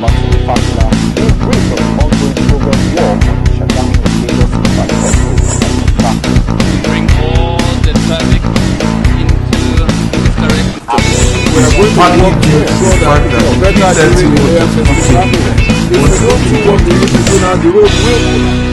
massive partner in brief of ongoing program work on the shutdown of Lagos infrastructure and bring all the traffic into this direction. We are going to work to ensure that better during the traffic. If we don't see what we need to do now, the road will.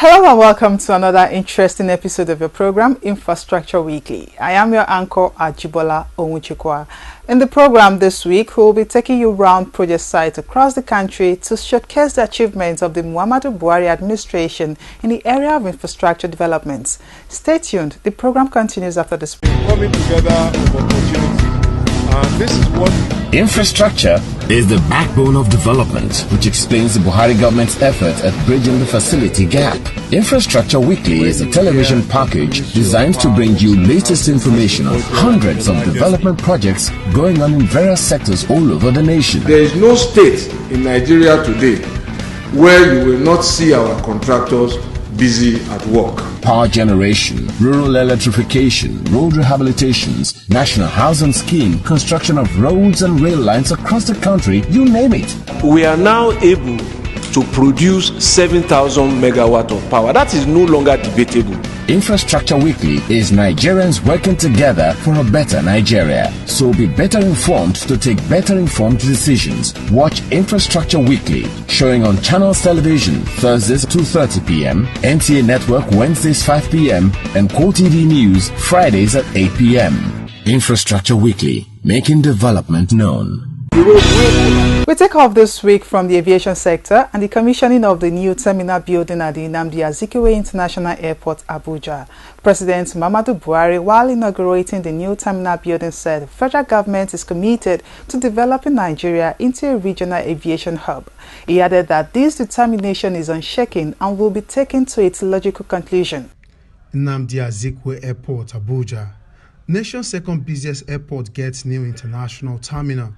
Hello and welcome to another interesting episode of your program, Infrastructure Weekly. I am your anchor, Ajibola Onwuchikwa. In the program this week, we will be taking you around project sites across the country to showcase the achievements of the Muhammadu Buhari administration in the area of infrastructure developments. Stay tuned. The program continues after this break. Coming together of opportunities. This is what infrastructure is the backbone of development, which explains the Buhari government's effort at bridging the facility gap. Infrastructure Weekly is a television package designed to bring you latest information on hundreds of development projects going on in various sectors all over the nation. There is no state in Nigeria today where you will not see our contractors busy at work. Power generation, rural electrification, road rehabilitations, national housing scheme, construction of roads and rail lines across the country, you name it. We are now able to produce 7,000 megawatt of power. That is no longer debatable. Infrastructure Weekly is Nigerians working together for a better Nigeria. So be better informed to take better informed decisions. Watch Infrastructure Weekly, showing on Channels Television Thursdays 2:30 p.m., NTA Network Wednesdays 5 p.m., and Core TV News Fridays at 8 p.m. Infrastructure Weekly, making development known. We take off this week from the aviation sector and the commissioning of the new terminal building at the Nnamdi Azikiwe International Airport, Abuja. President Muhammadu Buhari, while inaugurating the new terminal building, said the federal government is committed to developing Nigeria into a regional aviation hub. He added that this determination is unshaken and will be taken to its logical conclusion. Nnamdi Azikiwe Airport, Abuja. Nation's second busiest airport gets new international terminal.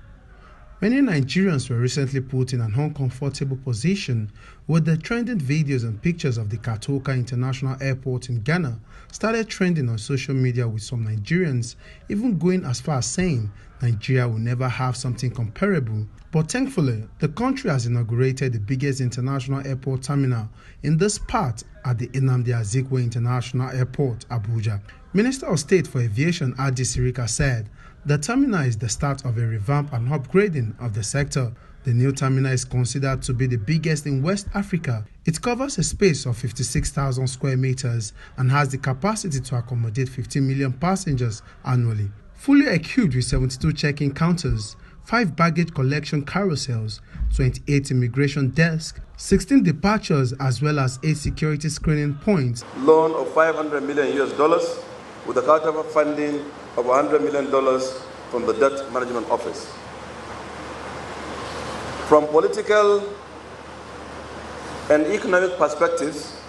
Many Nigerians were recently put in an uncomfortable position with the trending videos and pictures of the Katoka International Airport in Ghana started trending on social media, with some Nigerians even going as far as saying Nigeria will never have something comparable. But thankfully, the country has inaugurated the biggest international airport terminal in this part at the Nnamdi Azikiwe International Airport, Abuja. Minister of State for Aviation Adi Sirika said the terminal is the start of a revamp and upgrading of the sector. The new terminal is considered to be the biggest in West Africa. It covers a space of 56,000 square meters and has the capacity to accommodate 15 million passengers annually. Fully equipped with 72 check-in counters, 5 baggage collection carousels, 28 immigration desks, 16 departures, as well as 8 security screening points. Loan of $500 million with a counter funding of $100 million from the Debt Management Office. From political and economic perspectives,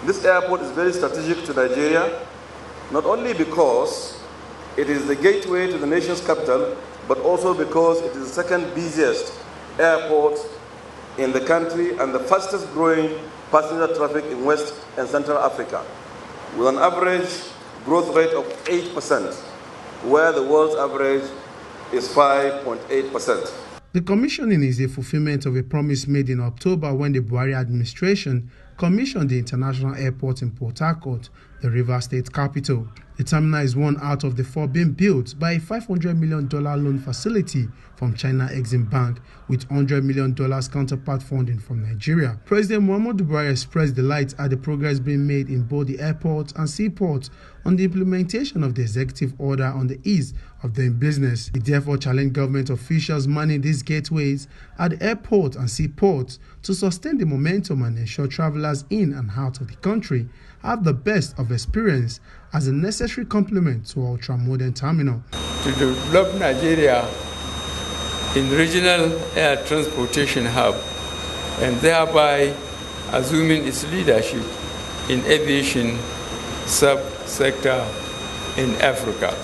this airport is very strategic to Nigeria, not only because it is the gateway to the nation's capital, but also because it is the second busiest airport in the country and the fastest growing passenger traffic in West and Central Africa, with an average growth rate of 8%, where the world's average is 5.8%. The commissioning is a fulfillment of a promise made in October when the Buhari administration commissioned the international airport in Port Harcourt, the Rivers State capital. The terminal is one out of the 4 being built by a $500 million loan facility from China Exim Bank with $100 million counterpart funding from Nigeria. President Muhammadu Buhari expressed delight at the progress being made in both the airport and seaport on the implementation of the executive order on the ease of doing business. He therefore challenged government officials manning these gateways at the airport and seaport to sustain the momentum and ensure travelers in and out of the country have the best of experience as a necessary complement to our ultra-modern terminal. To develop Nigeria in regional air transportation hub and thereby assuming its leadership in aviation sub-sector in Africa.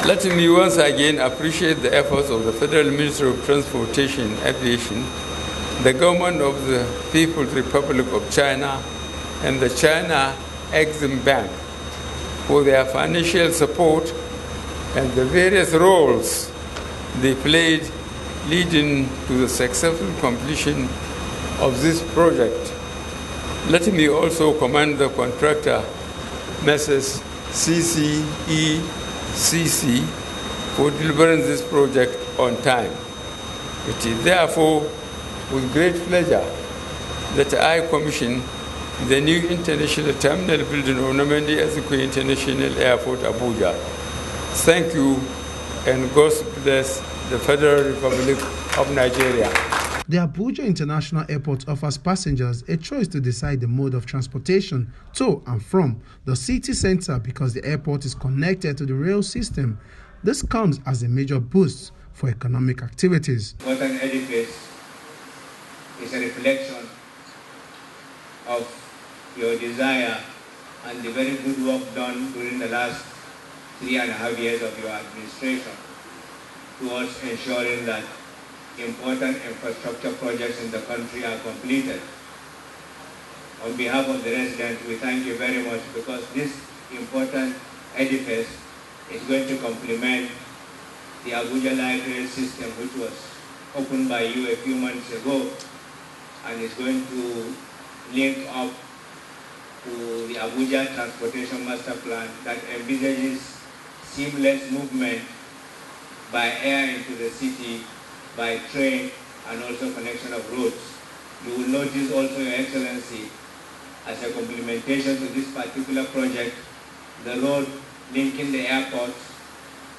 Let me once again appreciate the efforts of the Federal Ministry of Transportation and Aviation, the government of the People's Republic of China, and the China Exim Bank for their financial support and the various roles they played leading to the successful completion of this project. Let me also commend the contractor, Messrs. CCECC, for delivering this project on time. It is therefore with great pleasure that I commission the new international terminal building on Nnamdi Azikiwe International Airport, Abuja. Thank you, and God bless the Federal Republic of Nigeria. The Abuja International Airport offers passengers a choice to decide the mode of transportation to and from the city center because the airport is connected to the rail system. This comes as a major boost for economic activities. What an edifice is a reflection of your desire and the very good work done during the last 3.5 years of your administration towards ensuring that important infrastructure projects in the country are completed. On behalf of the residents, we thank you very much because this important edifice is going to complement the Abuja Light Rail system, which was opened by you a few months ago, and is going to link up to the Abuja Transportation Master Plan that envisages seamless movement by air into the city, by train, and also connection of roads. You will notice also, Your Excellency, as a complementation to this particular project, the road linking the airport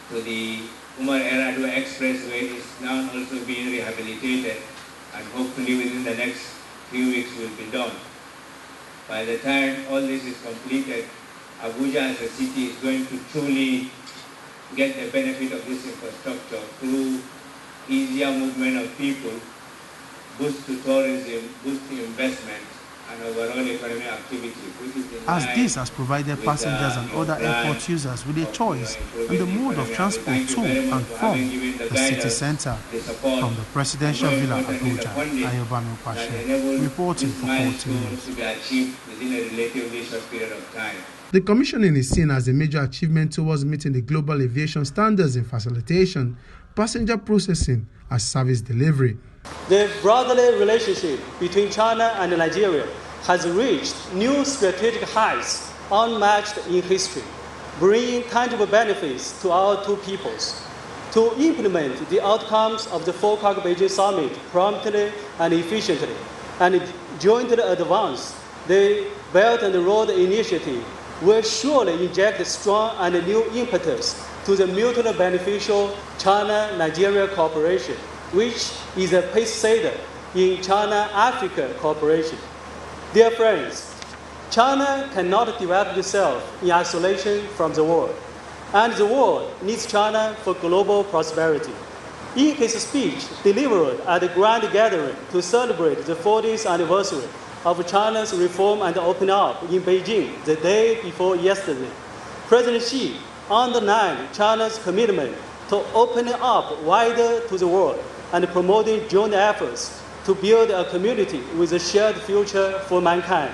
to the Umar Yar'Adua Expressway is now also being rehabilitated, and hopefully within the next few weeks will be done. By the time all this is completed, Abuja as a city is going to truly get the benefit of this infrastructure through easier movement of people, boost to tourism, boost to investment, and overall economic activity. As this has provided passengers and other airport users with a choice in the mode of transport to and from the city center. From the Presidential Villa, Abuja, Ayobami Pasha, reporting for 40 News. The commissioning is seen as a major achievement towards meeting the global aviation standards in facilitation, passenger processing, and service delivery. The brotherly relationship between China and Nigeria has reached new strategic heights unmatched in history, bringing tangible benefits to our two peoples. To implement the outcomes of the FOCAC Beijing Summit promptly and efficiently, and jointly advance the Belt and Road Initiative will surely inject strong and new impetus to the mutually beneficial China-Nigeria cooperation, which is a pace setter in China-Africa cooperation. Dear friends, China cannot develop itself in isolation from the world, and the world needs China for global prosperity. In his speech delivered at the Grand Gathering to celebrate the 40th anniversary of China's reform and opening up in Beijing the day before yesterday, President Xi underlined China's commitment to opening up wider to the world and promoting joint efforts to build a community with a shared future for mankind.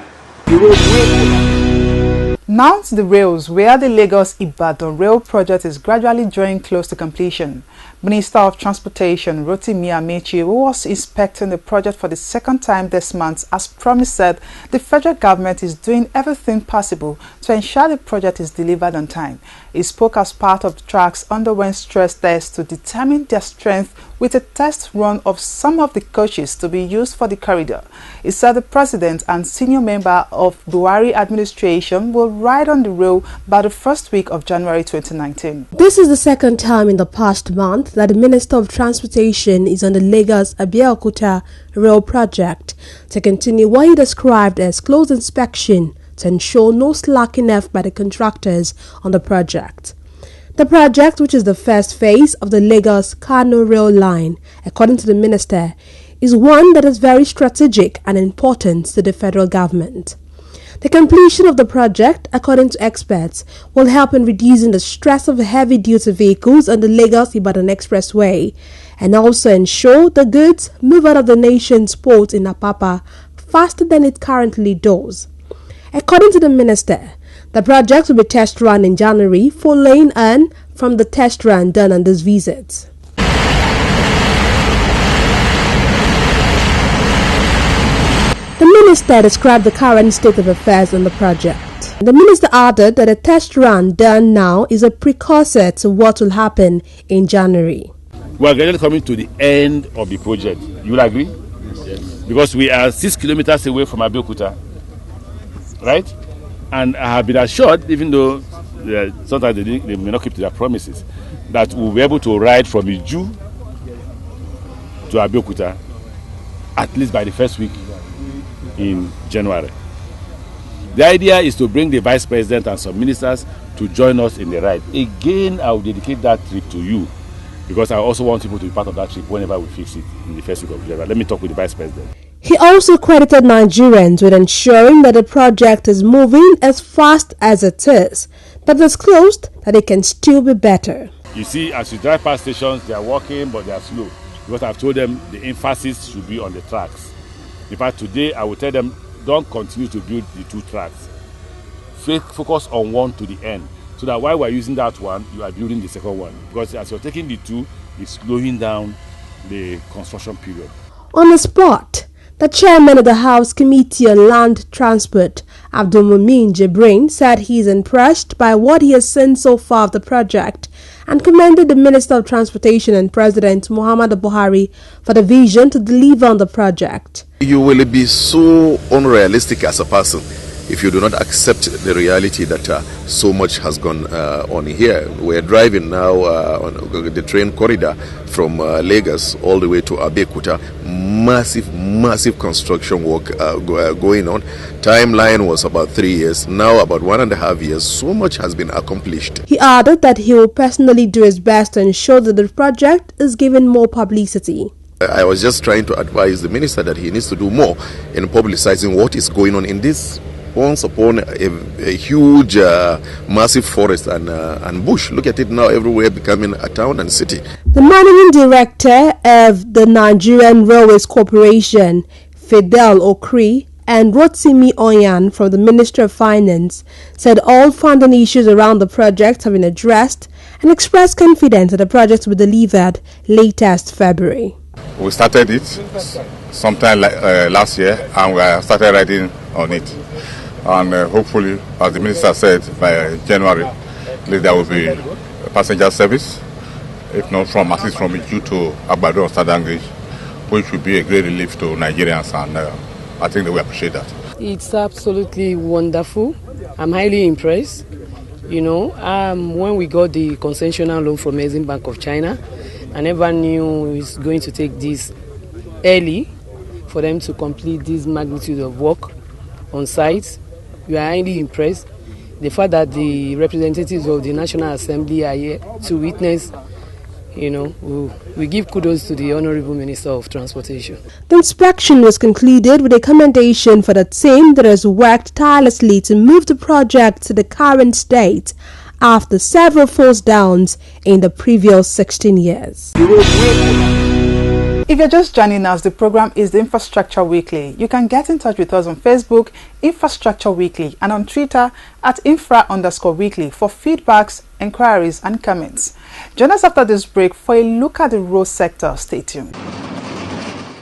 Now to the rails, where the Lagos-Ibadan rail project is gradually drawing close to completion. Minister of Transportation Rotimi Amechi, who was inspecting the project for the second time this month, as promised, said the federal government is doing everything possible to ensure the project is delivered on time. He spoke as part of the tracks underwent stress tests to determine their strength with a test run of some of the coaches to be used for the corridor. He said the president and senior member of Buhari administration will ride on the rail by the first week of January 2019. This is the second time in the past month that the Minister of Transportation is on the Lagos-Abeokuta rail project to continue what he described as close inspection to ensure no slacking left by the contractors on the project. The project, which is the first phase of the Lagos-Kano rail line, according to the minister, is one that is very strategic and important to the federal government. The completion of the project, according to experts, will help in reducing the stress of heavy-duty vehicles on the Lagos-Ibadan Expressway and also ensure the goods move out of the nation's port in Apapa faster than it currently does. According to the minister, the project will be test run in January, following an from the test run done on this visit. The minister described the current state of affairs on the project. The minister added that a test run done now is a precursor to what will happen in January. We are gradually coming to the end of the project. You will agree? Yes. Because we are 6 kilometers away from Abeokuta, right? And I have been assured, even though sometimes they may not keep to their promises, that we'll be able to ride from Iju to Abeokuta at least by the first week in January. The idea is to bring the Vice President and some ministers to join us in the ride. Again, I will dedicate that trip to you because I also want people to be part of that trip whenever we fix it in the first week of January. Let me talk with the Vice President. He also credited Nigerians with ensuring that the project is moving as fast as it is, but disclosed that it can still be better. You see, as you drive past stations, they are working, but they are slow. Because I've told them the emphasis should be on the tracks. In fact, today I will tell them, don't continue to build the 2 tracks. Focus on one to the end. So that while we're using that one, you are building the second one. Because as you're taking the 2, it's slowing down the construction period. On the spot, the chairman of the House Committee on Land Transport, Abdulmumin Jibrin, said he is impressed by what he has seen so far of the project and commended the Minister of Transportation and President Muhammadu Buhari for the vision to deliver on the project. You will be so unrealistic as a person if you do not accept the reality that so much has gone on here. We're driving now on the train corridor from Lagos all the way to Abeokuta. Massive construction work going on. Timeline was about 3 years, now about 1.5 years. So much has been accomplished. He added that he will personally do his best to ensure that the project is given more publicity. I was just trying to advise the minister that he needs to do more in publicizing what is going on in this once upon a huge massive forest and bush. Look at it now, everywhere becoming a town and city. The managing director of the Nigerian Railways Corporation, Fidel Okri, and Rotimi Oyan from the Ministry of Finance said all funding issues around the project have been addressed and expressed confidence that the project will be delivered latest February. We started it sometime last year and we started riding on it. And hopefully, as the minister said, by January, there will be a passenger service, if not at least from Iju to Agbado or Sadangage, which will be a great relief to Nigerians, and I think they will appreciate that. It's absolutely wonderful. I'm highly impressed. You know, when we got the concessional loan from Exim Bank of China, I never knew it's going to take this early for them to complete this magnitude of work on site. We are highly impressed. The fact that the representatives of the National Assembly are here to witness, you know, we give kudos to the Honorable Minister of Transportation. The inspection was concluded with a commendation for the team that has worked tirelessly to move the project to the current state after several falls downs in the previous 16 years. If you're just joining us, the program is the Infrastructure Weekly. You can get in touch with us on Facebook, Infrastructure Weekly, and on Twitter at Infra_Weekly for feedbacks, inquiries, and comments. Join us after this break for a look at the road sector. Stay tuned.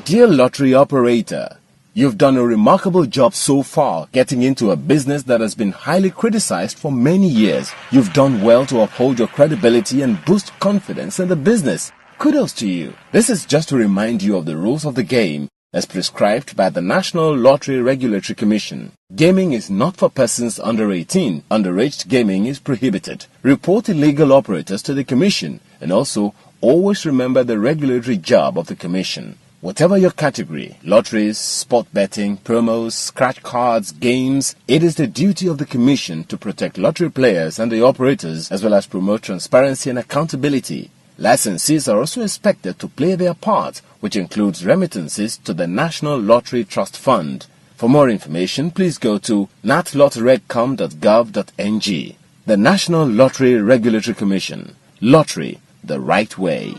Dear lottery operator, you've done a remarkable job so far getting into a business that has been highly criticized for many years. You've done well to uphold your credibility and boost confidence in the business. Kudos to you. This is just to remind you of the rules of the game as prescribed by the National Lottery Regulatory Commission. Gaming is not for persons under 18. Underage gaming is prohibited. Report illegal operators to the Commission and also always remember the regulatory job of the Commission. Whatever your category, lotteries, sport betting, promos, scratch cards, games, it is the duty of the Commission to protect lottery players and the operators as well as promote transparency and accountability. Licensees are also expected to play their part, which includes remittances to the National Lottery Trust Fund. For more information, please go to natlotregcom.gov.ng. The National Lottery Regulatory Commission. Lottery, the right way.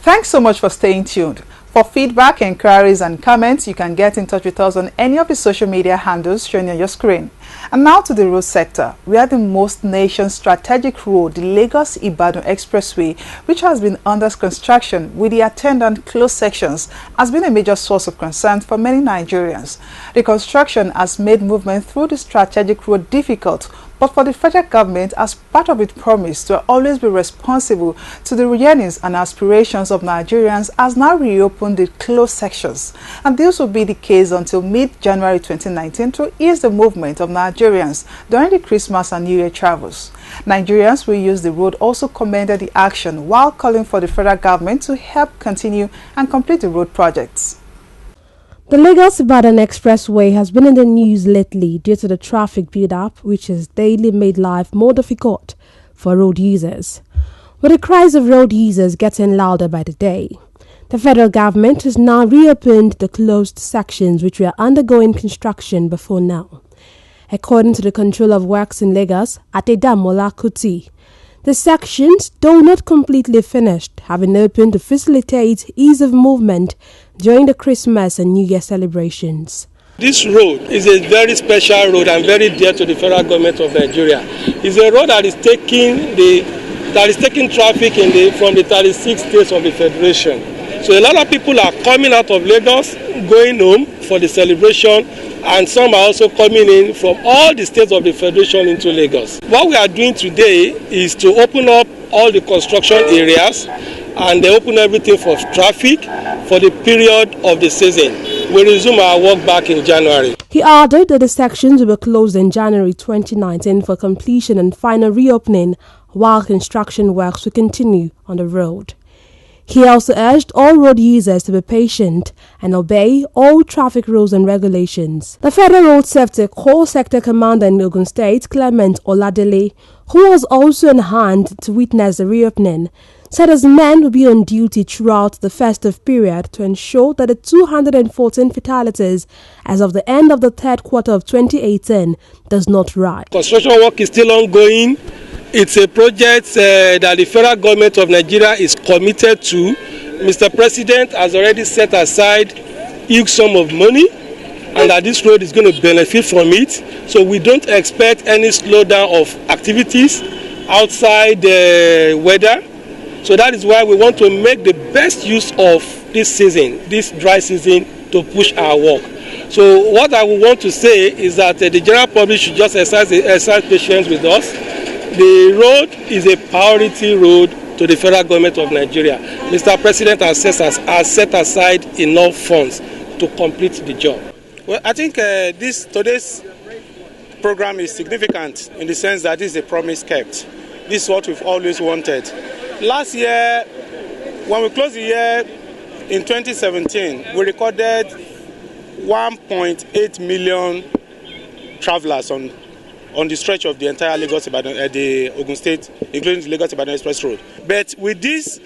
Thanks so much for staying tuned. For feedback, inquiries, and comments, you can get in touch with us on any of the social media handles shown on your screen. And now to the road sector, where the most nation's strategic road, the Lagos-Ibadan Expressway, which has been under construction with the attendant closed sections, has been a major source of concern for many Nigerians. The construction has made movement through the strategic road difficult, but for the federal government, as part of its promise to always be responsible to the yearnings and aspirations of Nigerians, has now reopened the closed sections. And this will be the case until mid-January 2019 to ease the movement of Nigerians during the Christmas and New Year travels. Nigerians who use the road also commended the action while calling for the federal government to help continue and complete the road projects. The Lagos-Ibadan Expressway has been in the news lately due to the traffic build-up, which has daily made life more difficult for road users. With the cries of road users getting louder by the day, the federal government has now reopened the closed sections which were undergoing construction before now. According to the Controller of Works in Lagos, Atedamola Kuti, the sections, though not completely finished, have been opened to facilitate ease of movement during the Christmas and New Year celebrations. This road is a very special road and very dear to the federal government of Nigeria. It's a road that is taking traffic from the 36 states of the federation. So a lot of people are coming out of Lagos, going home for the celebration, and some are also coming in from all the states of the federation into Lagos. What we are doing today is to open up all the construction areas and they open everything for traffic for the period of the season. We resume our work back in January. He added that the sections were closed in January 2019 for completion and final reopening while construction works will continue on the road. He also urged all road users to be patient and obey all traffic rules and regulations. The Federal Road Safety Corps Sector Commander in Ogun State, Clement Oladele, who was also on hand to witness the reopening, said his men will be on duty throughout the festive period to ensure that the 214 fatalities as of the end of the third quarter of 2018 does not rise. Construction work is still ongoing. It's a project that the federal government of Nigeria is committed to. Mr. President has already set aside a huge sum of money and that this road is going to benefit from it. So we don't expect any slowdown of activities outside the weather. So that is why we want to make the best use of this season, this dry season, to push our work. So what I would want to say is that the general public should just exercise patience with us. The road is a priority road to the federal government of Nigeria. Mr. President has set aside enough funds to complete the job. Well, I think today's program is significant in the sense that this is a promise kept. This is what we've always wanted. Last year, when we closed the year in 2017, we recorded 1.8 million travelers on the stretch of the entire Lagos-Ibadan, the Ogun State, including the Lagos-Ibadan Express Road. But with this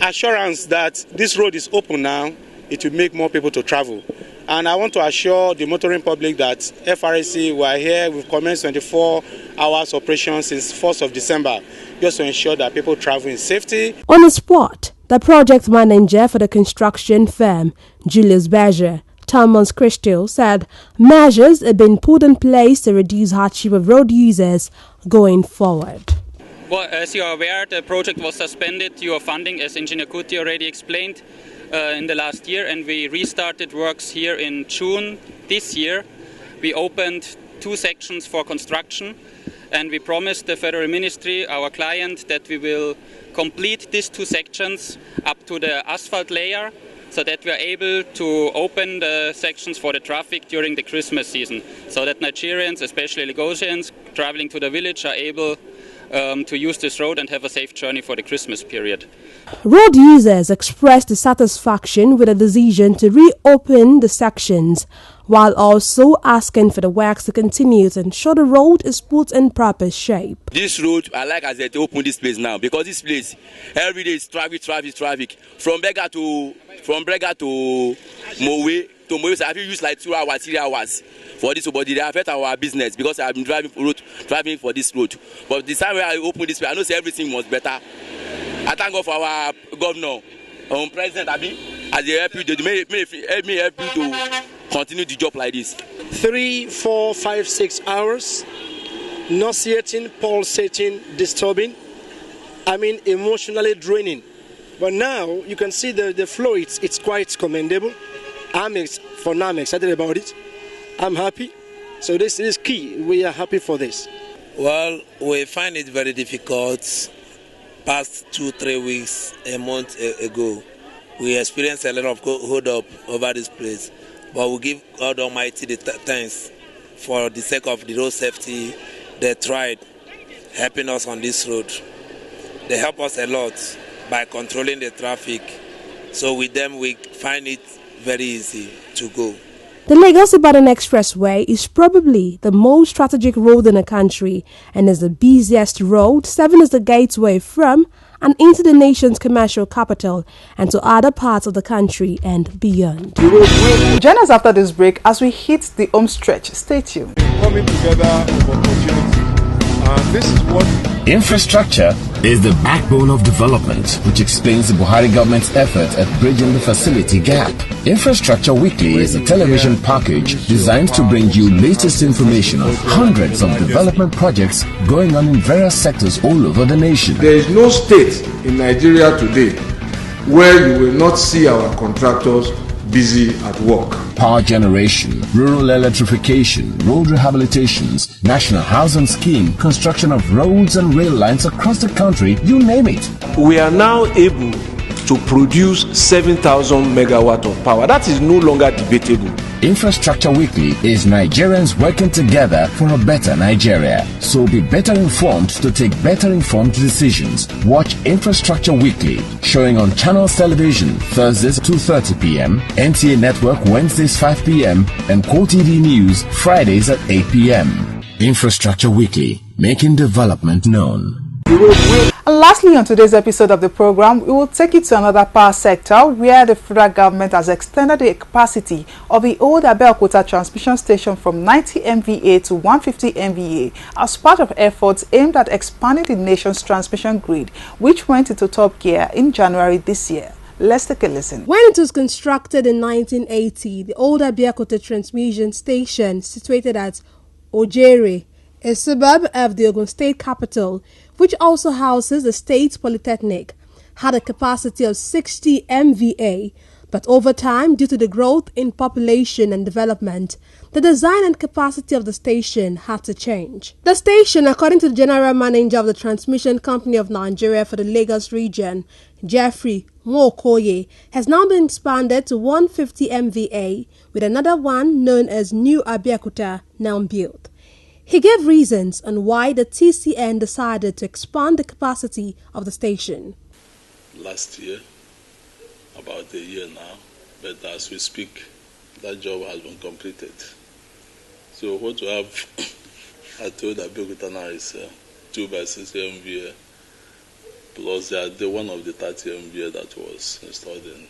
assurance that this road is open now, it will make more people to travel. And I want to assure the motoring public that FRC, we are here, we've commenced 24 hours operation since 1st of December, just to ensure that people travel in safety. On the spot, the project manager for the construction firm, Julius Berger, Thomas Crystal, said measures have been put in place to reduce hardship of road users going forward. Well, as you are aware, the project was suspended due to funding, as Engineer Kuti already explained, in the last year, and we restarted works here in June this year. We opened 2 sections for construction, and we promised the Federal Ministry, our client, that we will complete these 2 sections up to the asphalt layer, so that we are able to open the sections for the traffic during the Christmas season, so that Nigerians, especially Lagosians, traveling to the village are able to use this road and have a safe journey for the Christmas period. Road users expressed dissatisfaction with the decision to reopen the sections, while also asking for the works to continue to ensure the road is put in proper shape. This road, I like as they open this place now, because this place every day is traffic. From Brega to Mowe. So I have used like 2 hours, 3 hours for this, but they affect our business because I've been driving for this road. But the time when I open this way, I know everything was better. I thank God for our governor, President Abi, as they help you, they may help you to continue the job like this. 3, 4, 5, 6 hours, nauseating, pulsating, disturbing, emotionally draining. But now you can see the flow, it's quite commendable. I'm excited about it. I'm happy. So this is key. We are happy for this. Well, we find it very difficult. Past 2-3 weeks, a month ago, we experienced a lot of hold up over this place. But we give God Almighty the thanks for the sake of the road safety. They tried helping us on this road. They help us a lot by controlling the traffic. So with them, we find it very easy to go. The Lagos-Ibadan Expressway is probably the most strategic road in the country and is the busiest road, serving as the gateway from and into the nation's commercial capital and to other parts of the country and beyond. Join us after this break as we hit the home stretch. Stay tuned. Coming together of opportunity, and this is what Infrastructure is the backbone of development, which explains the Buhari government's effort at bridging the facility gap. Infrastructure Weekly is a television package designed to bring you latest information on hundreds of development projects going on in various sectors all over the nation. There is no state in Nigeria today where you will not see our contractors busy at work. Power generation, rural electrification, road rehabilitations, national housing scheme, construction of roads and rail lines across the country, you name it. We are now able to produce 7,000 megawatt of power. That is no longer debatable. Infrastructure Weekly is Nigerians working together for a better Nigeria. So be better informed to take better informed decisions. Watch Infrastructure Weekly, showing on Channels Television Thursdays 2:30 p.m., NTA Network Wednesdays 5 p.m., and Core TV News Fridays at 8 p.m. Infrastructure Weekly, making development known. And lastly, on today's episode of the program, we will take you to another power sector where the federal government has extended the capacity of the old Abeokuta transmission station from 90 MVA to 150 MVA as part of efforts aimed at expanding the nation's transmission grid, which went into top gear in January this year. Let's take a listen. When it was constructed in 1980, the old Abeokuta transmission station, situated at Ojere, a suburb of the Ogun State capital, which also houses the State Polytechnic, had a capacity of 60 MVA, but over time, due to the growth in population and development, the design and capacity of the station had to change. The station, according to the General Manager of the Transmission Company of Nigeria for the Lagos region, Jeffrey Nwokoye, has now been expanded to 150 MVA, with another one known as New Abeokuta now built. He gave reasons on why the TCN decided to expand the capacity of the station. Last year, about a year now, but as we speak, that job has been completed. So what we have at told Abeokuta now is 2 by 60 MVA plus the one of the 30 MVA that was installed in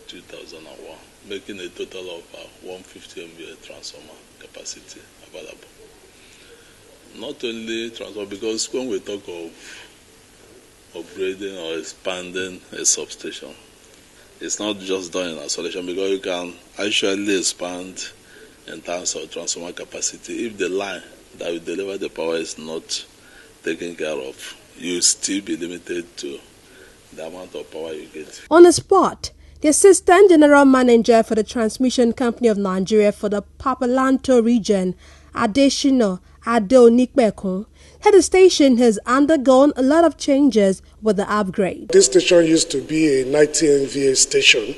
2001, making a total of 150 MVA transformer capacity available. Not only transformer, because when we talk of upgrading or expanding a substation, it's not just done in isolation, because you can actually expand in terms of transformer capacity. If the line that will deliver the power is not taken care of, you still be limited to the amount of power you get. On the spot, the Assistant General Manager for the Transmission Company of Nigeria for the Papalanto region, Adeshina Adeonikbekun, said the station has undergone a lot of changes with the upgrade. This station used to be a 90 MVA station,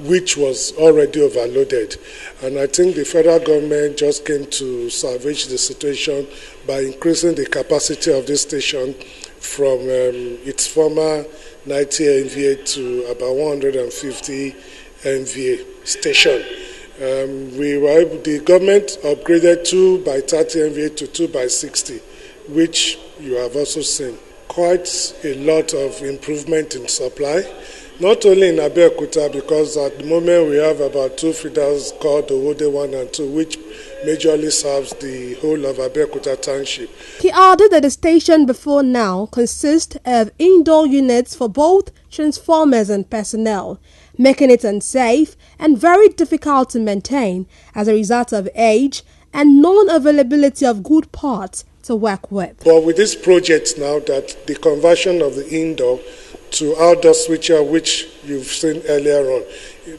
which was already overloaded. And I think the federal government just came to salvage the situation by increasing the capacity of this station from its former 90 MVA to about 150 MVA station. The government upgraded 2 by 30 MVA to 2 by 60, which you have also seen. Quite a lot of improvement in supply, not only in Abeokuta, because at the moment we have about 2 feeders called Owode 1 and 2, which majorly serves the whole of Abeokuta Township. He added that the station before now consists of indoor units for both transformers and personnel, making it unsafe and very difficult to maintain as a result of age and non-availability of good parts to work with. But with this project now, that the conversion of the indoor to outdoor switcher, which you've seen earlier on,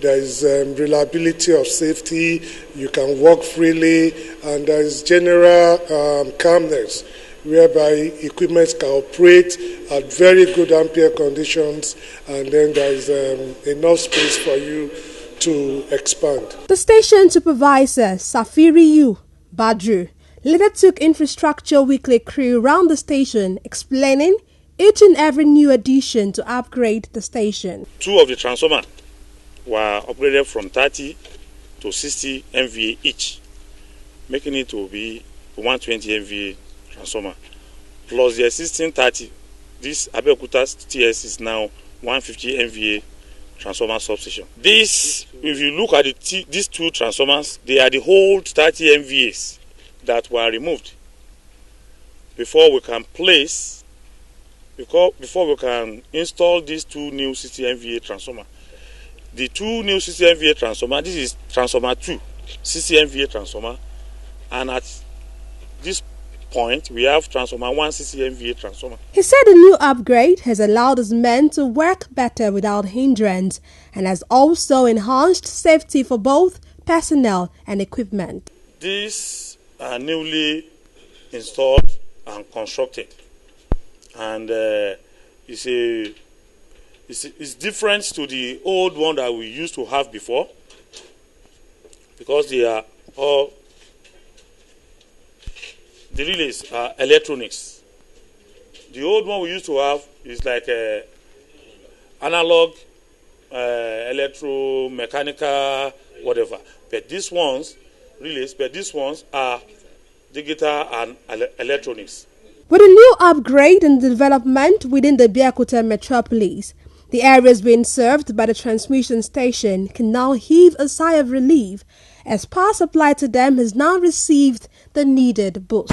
there is reliability of safety, you can walk freely, and there is general calmness, whereby equipment can operate at very good ampere conditions, and then there is enough space for you to expand. The station supervisor, Safiri Badru, later took Infrastructure Weekly crew around the station, explaining each and every new addition to upgrade the station. 2 of the transformers were upgraded from 30 to 60 MVA each, making it to be 120 MVA transformer. Plus the existing 30, this Abeokuta TS is now 150 MVA transformer substation. This, if you look at these 2 transformers, they are the whole 30 MVAs that were removed before we can place, before we can install these 2 new 60 MVA transformer. The 2 new 60 MVA transformer, this is transformer 2, 60 MVA transformer, and at this point we have transformer 1, 60 MVA transformer. He said the new upgrade has allowed his men to work better without hindrance and has also enhanced safety for both personnel and equipment. These are newly installed and constructed, and it's different to the old one that we used to have before, because they are all, the relays are electronics. The old one we used to have is like analog, electromechanical, whatever. But these ones, relays, are digital and electronics. With a new upgrade and development within the Abeokuta metropolis, the areas being served by the transmission station can now heave a sigh of relief, as power supply to them has now received the needed boost.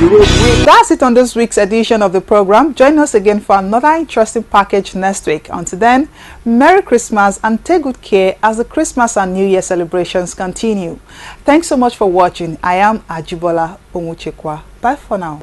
That's it on this week's edition of the program. Join us again for another interesting package next week. Until then, Merry Christmas and take good care as the Christmas and New Year celebrations continue. Thanks so much for watching. I am Ajibola Omuchekwa. Bye for now.